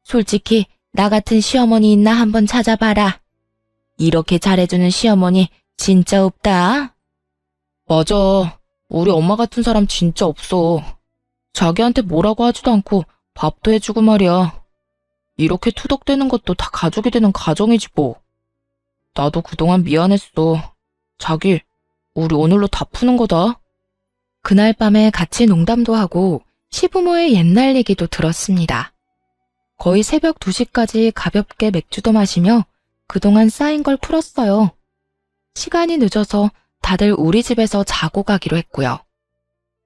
솔직히 나 같은 시어머니 있나 한번 찾아봐라. 이렇게 잘해주는 시어머니 진짜 없다. 맞아. 우리 엄마 같은 사람 진짜 없어. 자기한테 뭐라고 하지도 않고 밥도 해주고 말이야. 이렇게 투덕대는 것도 다 가족이 되는 가정이지 뭐. 나도 그동안 미안했어. 자기, 우리 오늘로 다 푸는 거다. 그날 밤에 같이 농담도 하고 시부모의 옛날 얘기도 들었습니다. 거의 새벽 2시까지 가볍게 맥주도 마시며 그동안 쌓인 걸 풀었어요. 시간이 늦어서 다들 우리 집에서 자고 가기로 했고요.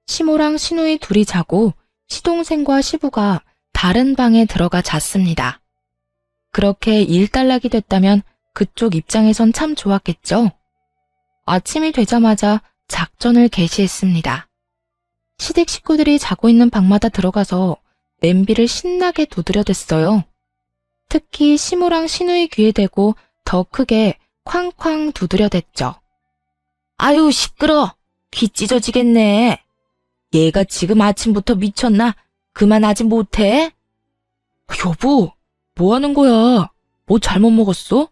시모랑 시누이 둘이 자고 시동생과 시부가 다른 방에 들어가 잤습니다. 그렇게 일단락이 됐다면 그쪽 입장에선 참 좋았겠죠? 아침이 되자마자 작전을 개시했습니다. 시댁 식구들이 자고 있는 방마다 들어가서 냄비를 신나게 두드려댔어요. 특히 시모랑 시누이 귀에 대고 더 크게 쾅쾅 두드려댔죠. 아유, 시끄러. 귀 찢어지겠네. 얘가 지금 아침부터 미쳤나? 그만하지 못해? 여보, 뭐 하는 거야? 뭐 잘못 먹었어?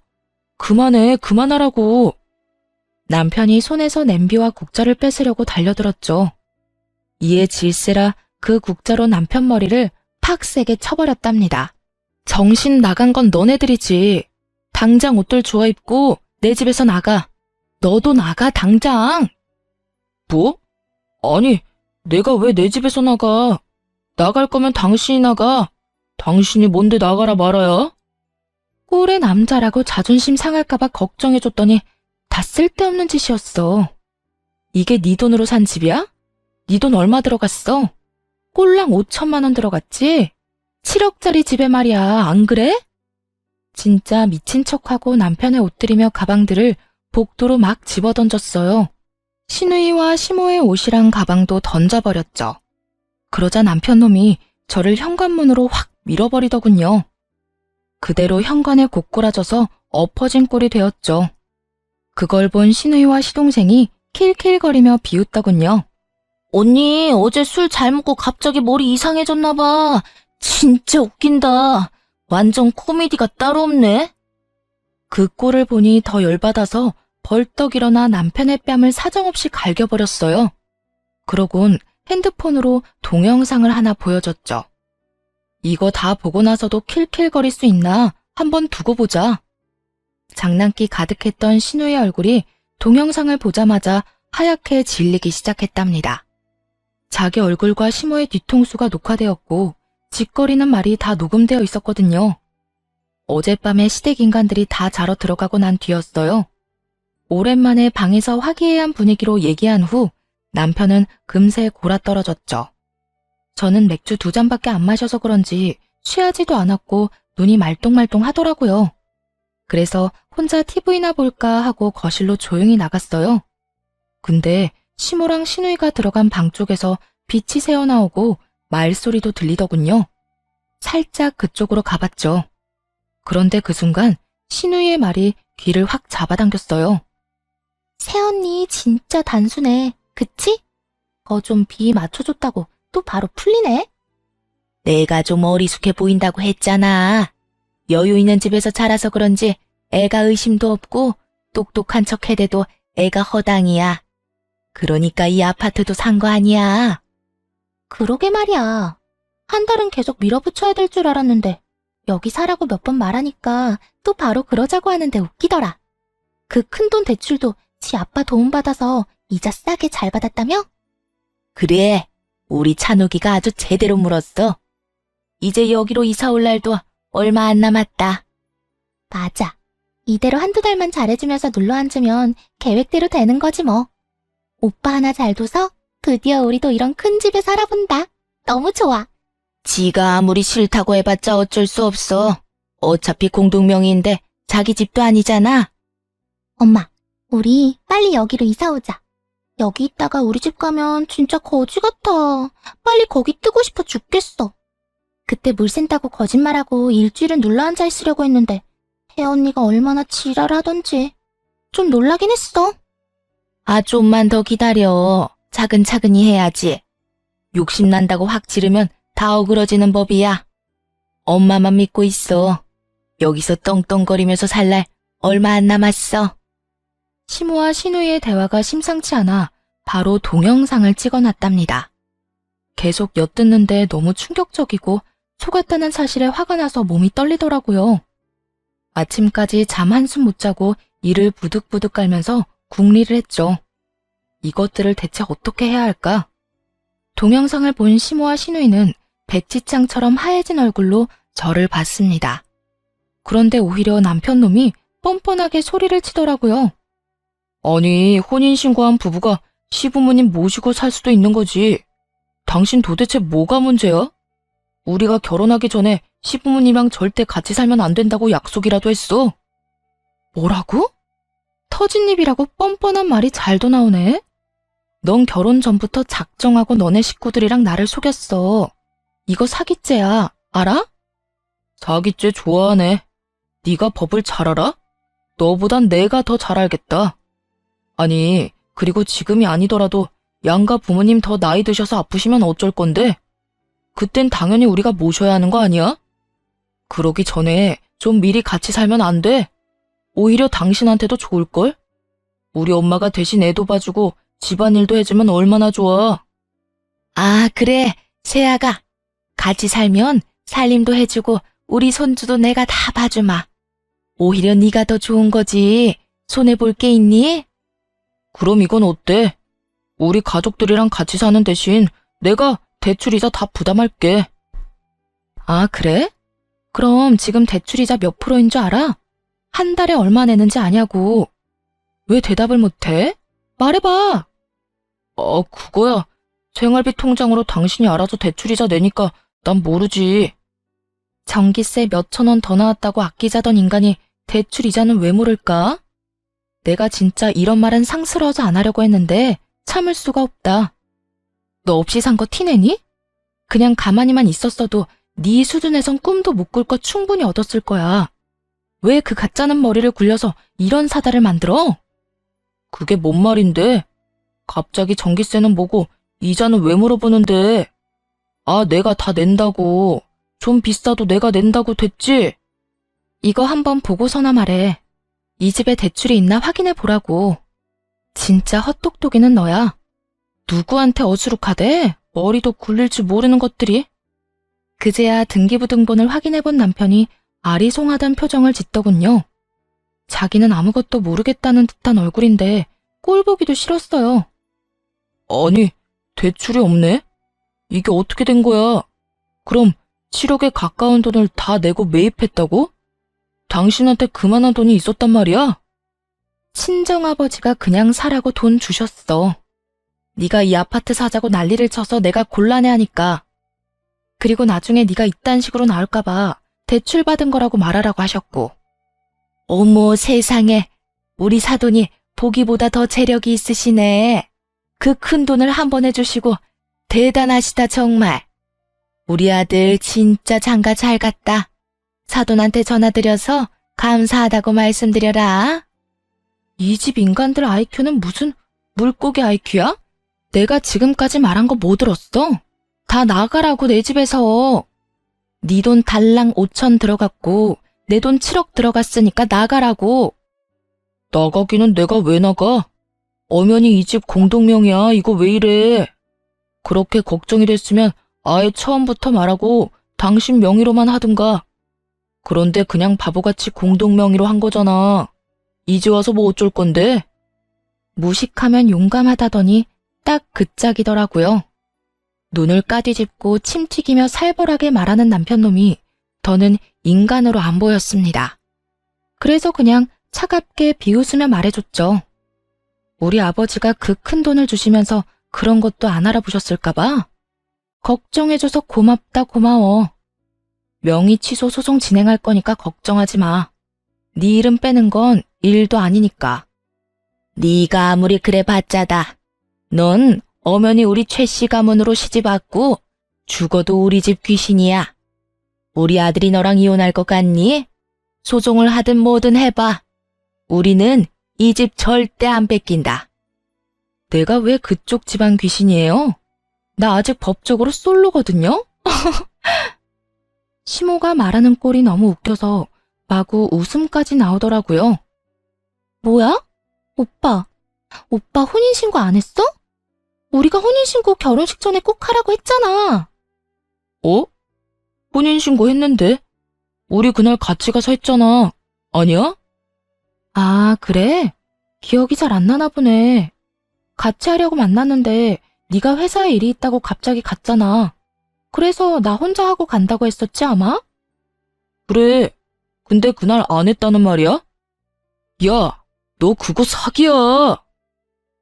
그만해, 그만하라고. 남편이 손에서 냄비와 국자를 뺏으려고 달려들었죠. 이에 질세라 그 국자로 남편 머리를 팍 세게 쳐버렸답니다. 정신 나간 건 너네들이지. 당장 옷들 주워 입고 내 집에서 나가. 너도 나가, 당장. 뭐? 아니, 내가 왜 내 집에서 나가? 나갈 거면 당신이 나가. 당신이 뭔데 나가라 말아야? 꼴의 남자라고 자존심 상할까봐 걱정해줬더니 다 쓸데없는 짓이었어. 이게 네 돈으로 산 집이야? 네 돈 얼마 들어갔어? 꼴랑 5천만 원 들어갔지? 7억짜리 집에 말이야, 안 그래? 진짜 미친 척하고 남편의 옷들이며 가방들을 복도로 막 집어던졌어요. 시누이와 시모의 옷이랑 가방도 던져버렸죠. 그러자 남편 놈이 저를 현관문으로 확 밀어버리더군요. 그대로 현관에 고꾸라져서 엎어진 꼴이 되었죠. 그걸 본 신우이와 시동생이 킬킬거리며 비웃더군요. 언니, 어제 술 잘 먹고 갑자기 머리 이상해졌나 봐. 진짜 웃긴다. 완전 코미디가 따로 없네. 그 꼴을 보니 더 열받아서 벌떡 일어나 남편의 뺨을 사정없이 갈겨버렸어요. 그러곤 핸드폰으로 동영상을 하나 보여줬죠. 이거 다 보고 나서도 킬킬거릴 수 있나 한번 두고 보자. 장난기 가득했던 신우의 얼굴이 동영상을 보자마자 하얗게 질리기 시작했답니다. 자기 얼굴과 시모의 뒤통수가 녹화되었고 짓거리는 말이 다 녹음되어 있었거든요. 어젯밤에 시댁 인간들이 다 자러 들어가고 난 뒤였어요. 오랜만에 방에서 화기애애한 분위기로 얘기한 후 남편은 금세 골아떨어졌죠. 저는 맥주 2잔밖에 안 마셔서 그런지 취하지도 않았고 눈이 말똥말똥 하더라고요. 그래서 혼자 TV나 볼까 하고 거실로 조용히 나갔어요. 근데 시모랑 신우이가 들어간 방 쪽에서 빛이 새어나오고 말소리도 들리더군요. 살짝 그쪽으로 가봤죠. 그런데 그 순간 신우이의 말이 귀를 확 잡아당겼어요. 새언니 진짜 단순해. 그치? 더 좀 비 맞춰줬다고 또 바로 풀리네. 내가 좀 어리숙해 보인다고 했잖아. 여유 있는 집에서 자라서 그런지 애가 의심도 없고 똑똑한 척 해대도 애가 허당이야. 그러니까 이 아파트도 산 거 아니야. 그러게 말이야. 한 달은 계속 밀어붙여야 될 줄 알았는데 여기 사라고 몇 번 말하니까 또 바로 그러자고 하는데 웃기더라. 그 큰돈 대출도 지 아빠 도움받아서 이자 싸게 잘 받았다며? 그래, 우리 찬욱이가 아주 제대로 물었어. 이제 여기로 이사 올 날도 얼마 안 남았다. 맞아. 이대로 한두 달만 잘해주면서 눌러앉으면 계획대로 되는 거지 뭐. 오빠 하나 잘 둬서 드디어 우리도 이런 큰 집에 살아본다. 너무 좋아. 지가 아무리 싫다고 해봤자 어쩔 수 없어. 어차피 공동명의인데 자기 집도 아니잖아. 엄마, 우리 빨리 여기로 이사 오자. 여기 있다가 우리 집 가면 진짜 거지 같아. 빨리 거기 뜨고 싶어 죽겠어. 그때 물 샌다고 거짓말하고 일주일은 눌러앉아 있으려고 했는데 혜언니가 얼마나 지랄하던지 좀 놀라긴 했어. 아, 좀만 더 기다려. 차근차근히 해야지. 욕심난다고 확 지르면 다 어그러지는 법이야. 엄마만 믿고 있어. 여기서 떵떵거리면서 살 날 얼마 안 남았어. 시모와 신우의 대화가 심상치 않아 바로 동영상을 찍어놨답니다. 계속 엿듣는데 너무 충격적이고 속았다는 사실에 화가 나서 몸이 떨리더라고요. 아침까지 잠 한숨 못 자고 이를 부득부득 깔면서 궁리를 했죠. 이것들을 대체 어떻게 해야 할까? 동영상을 본 시모와 신우이는 백지창처럼 하얘진 얼굴로 저를 봤습니다. 그런데 오히려 남편 놈이 뻔뻔하게 소리를 치더라고요. 아니, 혼인신고한 부부가 시부모님 모시고 살 수도 있는 거지. 당신 도대체 뭐가 문제야? 우리가 결혼하기 전에 시부모님이랑 절대 같이 살면 안 된다고 약속이라도 했어. 뭐라고? 터진 입이라고 뻔뻔한 말이 잘도 나오네. 넌 결혼 전부터 작정하고 너네 식구들이랑 나를 속였어. 이거 사기죄야. 알아? 사기죄 좋아하네. 네가 법을 잘 알아? 너보단 내가 더 잘 알겠다. 아니, 그리고 지금이 아니더라도 양가 부모님 더 나이 드셔서 아프시면 어쩔 건데? 그땐 당연히 우리가 모셔야 하는 거 아니야? 그러기 전에 좀 미리 같이 살면 안 돼? 오히려 당신한테도 좋을걸? 우리 엄마가 대신 애도 봐주고 집안일도 해주면 얼마나 좋아. 아, 그래, 세아가. 같이 살면 살림도 해주고 우리 손주도 내가 다 봐주마. 오히려 네가 더 좋은 거지. 손해볼 게 있니? 그럼 이건 어때? 우리 가족들이랑 같이 사는 대신 내가 대출이자 다 부담할게. 아, 그래? 그럼 지금 대출이자 몇 프로인 줄 알아? 한 달에 얼마 내는지 아냐고. 왜 대답을 못해? 말해봐. 그거야. 생활비 통장으로 당신이 알아서 대출이자 내니까 난 모르지. 전기세 몇천 원 더 나왔다고 아끼자던 인간이 대출 이자는 왜 모를까? 내가 진짜 이런 말은 상스러워서 안 하려고 했는데 참을 수가 없다. 너 없이 산 거 티내니? 그냥 가만히만 있었어도 네 수준에선 꿈도 못 꿀 거 충분히 얻었을 거야. 왜 그 가짜는 머리를 굴려서 이런 사달을 만들어? 그게 뭔 말인데? 갑자기 전기세는 뭐고 이자는 왜 물어보는데? 아, 내가 다 낸다고. 좀 비싸도 내가 낸다고 됐지? 이거 한번 보고서나 말해. 이 집에 대출이 있나 확인해 보라고. 진짜 헛똑똑이는 너야. 누구한테 어수룩하대? 머리도 굴릴 줄 모르는 것들이. 그제야 등기부등본을 확인해 본 남편이 아리송하단 표정을 짓더군요. 자기는 아무것도 모르겠다는 듯한 얼굴인데 꼴 보기도 싫었어요. 아니, 대출이 없네? 이게 어떻게 된 거야? 그럼 7억에 가까운 돈을 다 내고 매입했다고? 당신한테 그만한 돈이 있었단 말이야? 친정아버지가 그냥 사라고 돈 주셨어. 네가 이 아파트 사자고 난리를 쳐서 내가 곤란해하니까. 그리고 나중에 네가 이딴 식으로 나올까 봐 대출 받은 거라고 말하라고 하셨고. 어머 세상에, 우리 사돈이 보기보다 더 재력이 있으시네. 그 큰 돈을 한 번 해주시고 대단하시다 정말. 우리 아들 진짜 장가 잘 갔다. 사돈한테 전화드려서 감사하다고 말씀드려라. 이 집 인간들 IQ는 무슨 물고기 IQ야? 내가 지금까지 말한 거 뭐 들었어? 다 나가라고 내 집에서. 네 돈 달랑 5천 들어갔고 내 돈 7억 들어갔으니까 나가라고. 나가기는 내가 왜 나가? 엄연히 이 집 공동명이야. 이거 왜 이래? 그렇게 걱정이 됐으면 아예 처음부터 말하고 당신 명의로만 하든가. 그런데 그냥 바보같이 공동명의로 한 거잖아. 이제 와서 뭐 어쩔 건데? 무식하면 용감하다더니 딱 그 짝이더라고요. 눈을 까뒤집고 침 튀기며 살벌하게 말하는 남편놈이 더는 인간으로 안 보였습니다. 그래서 그냥 차갑게 비웃으며 말해줬죠. 우리 아버지가 그 큰 돈을 주시면서 그런 것도 안 알아보셨을까봐? 걱정해줘서 고맙다 고마워. 명의 취소 소송 진행할 거니까 걱정하지 마. 네 이름 빼는 건 일도 아니니까. 네가 아무리 그래 봤자다. 넌 엄연히 우리 최씨 가문으로 시집 왔고 죽어도 우리 집 귀신이야. 우리 아들이 너랑 이혼할 것 같니? 소송을 하든 뭐든 해봐. 우리는 이 집 절대 안 뺏긴다. 내가 왜 그쪽 집안 귀신이에요? 나 아직 법적으로 솔로거든요? 시모가 말하는 꼴이 너무 웃겨서 마구 웃음까지 나오더라고요. 뭐야? 오빠 혼인신고 안 했어? 우리가 혼인신고 결혼식 전에 꼭 하라고 했잖아. 어? 혼인신고 했는데? 우리 그날 같이 가서 했잖아. 아니야? 아, 그래? 기억이 잘 안 나나 보네. 같이 하려고 만났는데 네가 회사에 일이 있다고 갑자기 갔잖아. 그래서 나 혼자 하고 간다고 했었지 아마? 그래. 근데 그날 안 했다는 말이야? 야, 너 그거 사기야.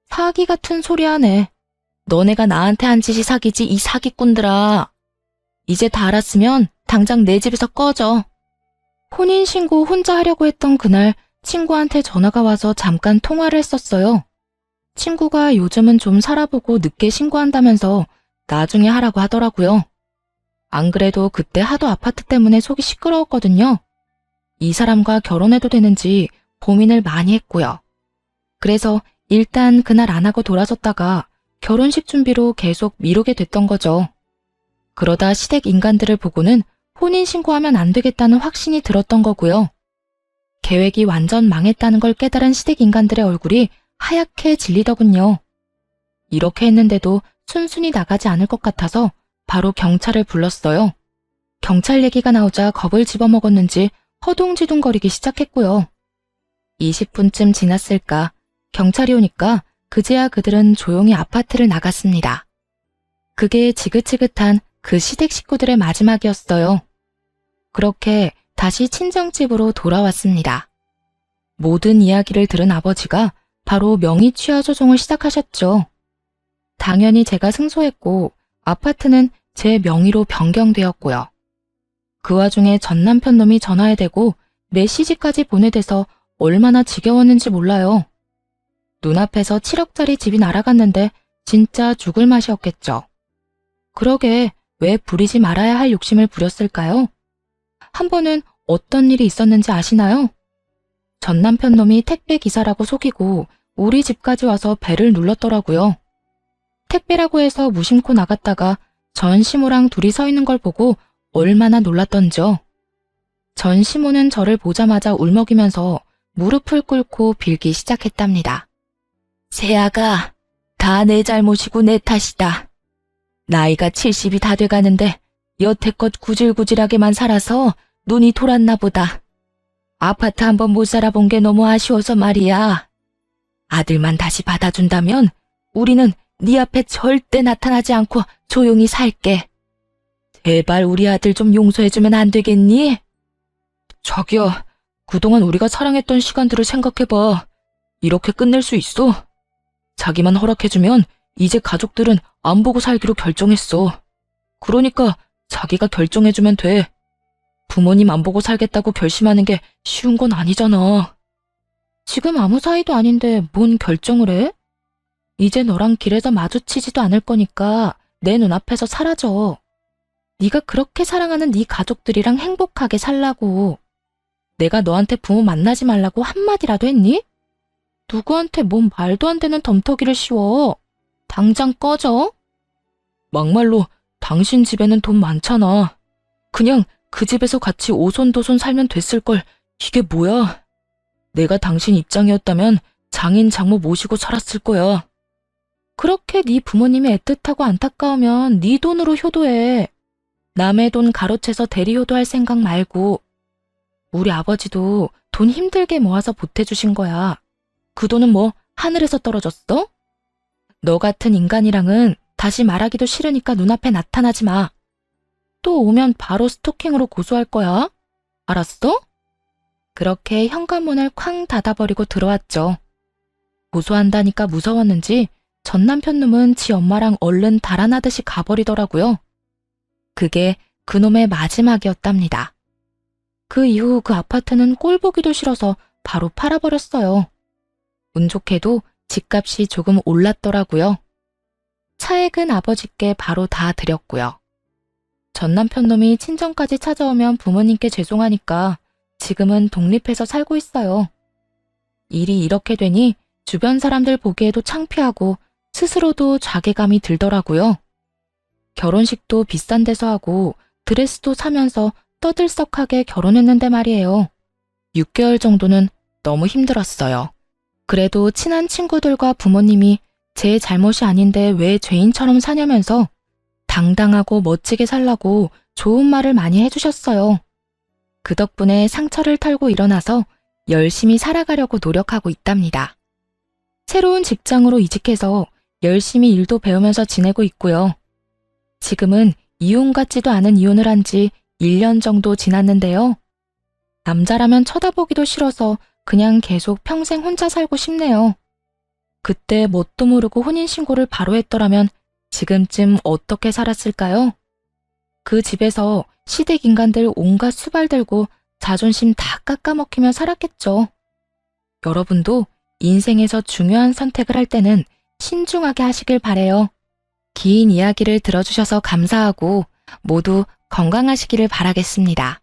사기 같은 소리 하네. 너네가 나한테 한 짓이 사기지 이 사기꾼들아. 이제 다 알았으면 당장 내 집에서 꺼져. 혼인신고 혼자 하려고 했던 그날 친구한테 전화가 와서 잠깐 통화를 했었어요. 친구가 요즘은 좀 살아보고 늦게 신고한다면서 나중에 하라고 하더라고요. 안 그래도 그때 하도 아파트 때문에 속이 시끄러웠거든요. 이 사람과 결혼해도 되는지 고민을 많이 했고요. 그래서 일단 그날 안 하고 돌아섰다가 결혼식 준비로 계속 미루게 됐던 거죠. 그러다 시댁 인간들을 보고는 혼인신고하면 안 되겠다는 확신이 들었던 거고요. 계획이 완전 망했다는 걸 깨달은 시댁 인간들의 얼굴이 하얗게 질리더군요. 이렇게 했는데도 순순히 나가지 않을 것 같아서 바로 경찰을 불렀어요. 경찰 얘기가 나오자 겁을 집어먹었는지 허둥지둥거리기 시작했고요. 20분쯤 지났을까 경찰이 오니까 그제야 그들은 조용히 아파트를 나갔습니다. 그게 지긋지긋한 그 시댁 식구들의 마지막이었어요. 그렇게 다시 친정집으로 돌아왔습니다. 모든 이야기를 들은 아버지가 바로 명의 취하 소송을 시작하셨죠. 당연히 제가 승소했고 아파트는 제 명의로 변경되었고요. 그 와중에 전 남편 놈이 전화에 대고 메시지까지 보내대서 얼마나 지겨웠는지 몰라요. 눈앞에서 7억짜리 집이 날아갔는데 진짜 죽을 맛이었겠죠. 그러게 왜 부리지 말아야 할 욕심을 부렸을까요? 한 번은 어떤 일이 있었는지 아시나요? 전 남편 놈이 택배 기사라고 속이고 우리 집까지 와서 배를 눌렀더라고요. 택배라고 해서 무심코 나갔다가 전 시모랑 둘이 서 있는 걸 보고 얼마나 놀랐던지요. 전 시모는 저를 보자마자 울먹이면서 무릎을 꿇고 빌기 시작했답니다. 세아가, 다 내 잘못이고 내 탓이다. 나이가 70이 다 돼가는데 여태껏 구질구질하게만 살아서 눈이 돌았나 보다. 아파트 한번 못 살아본 게 너무 아쉬워서 말이야. 아들만 다시 받아준다면 우리는 네 앞에 절대 나타나지 않고 조용히 살게. 제발 우리 아들 좀 용서해주면 안 되겠니? 자기야, 그동안 우리가 사랑했던 시간들을 생각해봐. 이렇게 끝낼 수 있어? 자기만 허락해주면 이제 가족들은 안 보고 살기로 결정했어. 그러니까 자기가 결정해주면 돼. 부모님 안 보고 살겠다고 결심하는 게 쉬운 건 아니잖아. 지금 아무 사이도 아닌데 뭔 결정을 해? 이제 너랑 길에서 마주치지도 않을 거니까 내 눈앞에서 사라져. 네가 그렇게 사랑하는 네 가족들이랑 행복하게 살라고. 내가 너한테 부모 만나지 말라고 한마디라도 했니? 누구한테 뭔 말도 안 되는 덤터기를 씌워. 당장 꺼져. 막말로 당신 집에는 돈 많잖아. 그냥 그 집에서 같이 오손도손 살면 됐을걸. 이게 뭐야? 내가 당신 입장이었다면 장인 장모 모시고 살았을 거야. 그렇게 네 부모님이 애틋하고 안타까우면 네 돈으로 효도해. 남의 돈 가로채서 대리효도할 생각 말고. 우리 아버지도 돈 힘들게 모아서 보태주신 거야. 그 돈은 뭐 하늘에서 떨어졌어? 너 같은 인간이랑은 다시 말하기도 싫으니까 눈앞에 나타나지 마. 또 오면 바로 스토킹으로 고소할 거야. 알았어? 그렇게 현관문을 쾅 닫아버리고 들어왔죠. 고소한다니까 무서웠는지 전 남편 놈은 지 엄마랑 얼른 달아나듯이 가버리더라고요. 그게 그놈의 마지막이었답니다. 그 이후 그 아파트는 꼴 보기도 싫어서 바로 팔아버렸어요. 운 좋게도 집값이 조금 올랐더라고요. 차액은 아버지께 바로 다 드렸고요. 전 남편 놈이 친정까지 찾아오면 부모님께 죄송하니까 지금은 독립해서 살고 있어요. 일이 이렇게 되니 주변 사람들 보기에도 창피하고 스스로도 자괴감이 들더라고요. 결혼식도 비싼 데서 하고 드레스도 사면서 떠들썩하게 결혼했는데 말이에요. 6개월 정도는 너무 힘들었어요. 그래도 친한 친구들과 부모님이 제 잘못이 아닌데 왜 죄인처럼 사냐면서 당당하고 멋지게 살라고 좋은 말을 많이 해주셨어요. 그 덕분에 상처를 털고 일어나서 열심히 살아가려고 노력하고 있답니다. 새로운 직장으로 이직해서 열심히 일도 배우면서 지내고 있고요. 지금은 이혼 같지도 않은 이혼을 한 지 1년 정도 지났는데요. 남자라면 쳐다보기도 싫어서 그냥 계속 평생 혼자 살고 싶네요. 그때 뭣도 모르고 혼인신고를 바로 했더라면 지금쯤 어떻게 살았을까요? 그 집에서 시댁 인간들 온갖 수발 들고 자존심 다 깎아먹히며 살았겠죠. 여러분도 인생에서 중요한 선택을 할 때는 신중하게 하시길 바래요. 긴 이야기를 들어주셔서 감사하고 모두 건강하시기를 바라겠습니다.